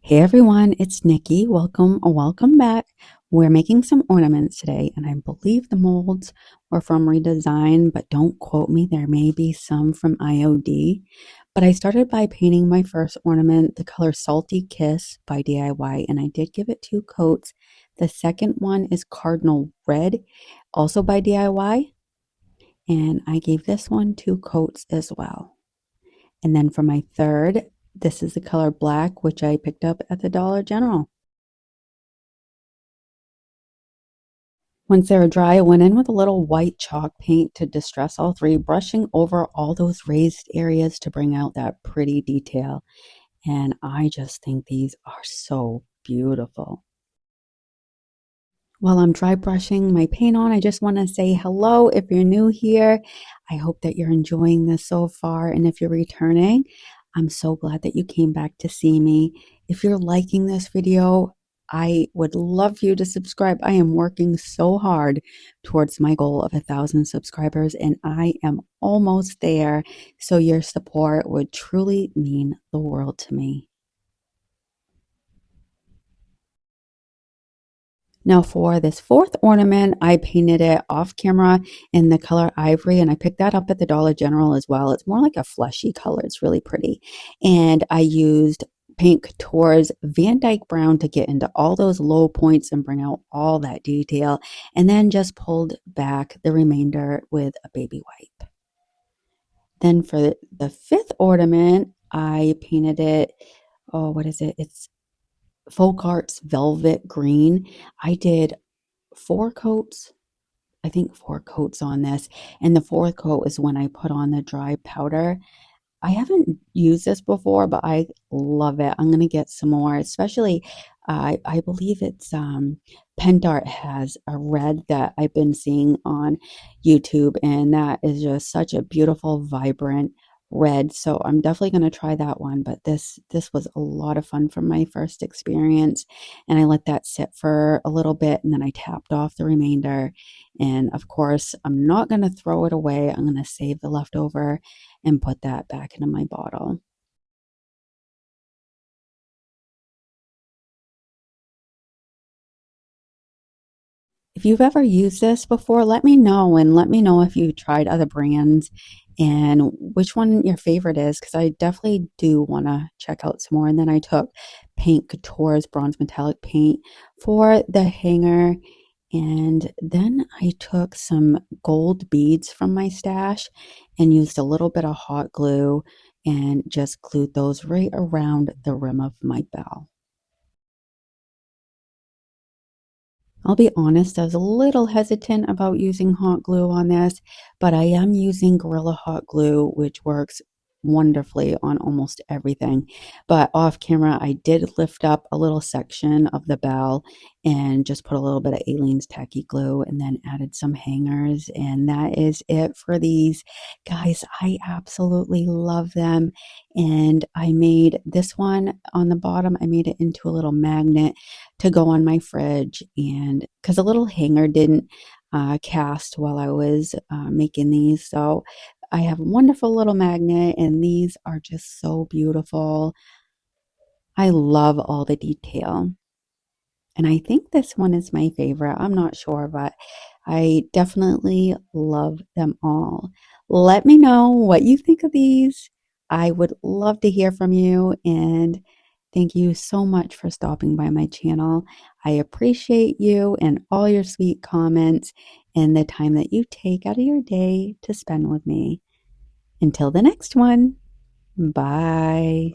Hey everyone, it's Nikki. Welcome back. We're making some ornaments today, and I believe the molds were from Redesign, but don't quote me. There may be some from IOD. But I started by painting my first ornament, the color Salty Kiss by DIY, and I did give it 2 coats. The second one is Cardinal Red, also by DIY, and I gave this one 2 coats as well. And then for my third, this is the color black, which I picked up at the Dollar General. Once they were dry, I went in with a little white chalk paint to distress all three, brushing over all those raised areas to bring out that pretty detail. And I just think these are so beautiful. While I'm dry brushing my paint on, I just want to say hello if you're new here. I hope that you're enjoying this so far. And if you're returning, I'm so glad that you came back to see me. If you're liking this video, I would love for you to subscribe. I am working so hard towards my goal of 1,000 subscribers, and I am almost there. So your support would truly mean the world to me. Now for this fourth ornament, I painted it off camera in the color Ivory, and I picked that up at the Dollar General as well. It's more like a fleshy color. It's really pretty. And I used Paint Couture's Van Dyke Brown to get into all those low points and bring out all that detail, and then just pulled back the remainder with a baby wipe. Then for the fifth ornament, I painted it, oh, what is it? It's FolkArt's Velvet Green. I did 4 coats, I think 4 coats on this, and the fourth coat is when I put on the dry powder. I haven't used this before, but I love it. I'm gonna get some more, especially I believe it's Paint Art has a red that I've been seeing on YouTube, and that is just such a beautiful, vibrant red. So I'm definitely gonna try that one. But this was a lot of fun from my first experience, and I let that sit for a little bit, and then I tapped off the remainder. And of course, I'm not gonna throw it away. I'm gonna save the leftover and put that back into my bottle. If you've ever used this before, let me know, and let me know if you tried other brands and which one your favorite is, because I definitely do want to check out some more. And then I took Paint Couture's bronze metallic paint for the hanger, and then I took some gold beads from my stash and used a little bit of hot glue and just glued those right around the rim of my bell. I'll be honest, I was a little hesitant about using hot glue on this, but I am using Gorilla Hot Glue, which works wonderfully on almost everything. But off camera, I did lift up a little section of the bell and just put a little bit of Aleene's Tacky Glue and then added some hangers. And that is it for these. Guys, I absolutely love them. And I made this one on the bottom, I made it into a little magnet to go on my fridge, and because a little hanger didn't cast while I was making these, so I have a wonderful little magnet, and these are just so beautiful. I love all the detail, and I think this one is my favorite. I'm not sure, but I definitely love them all. Let me know what you think of these. I would love to hear from you, and thank you so much for stopping by my channel. I appreciate you and all your sweet comments and the time that you take out of your day to spend with me. Until the next one, bye.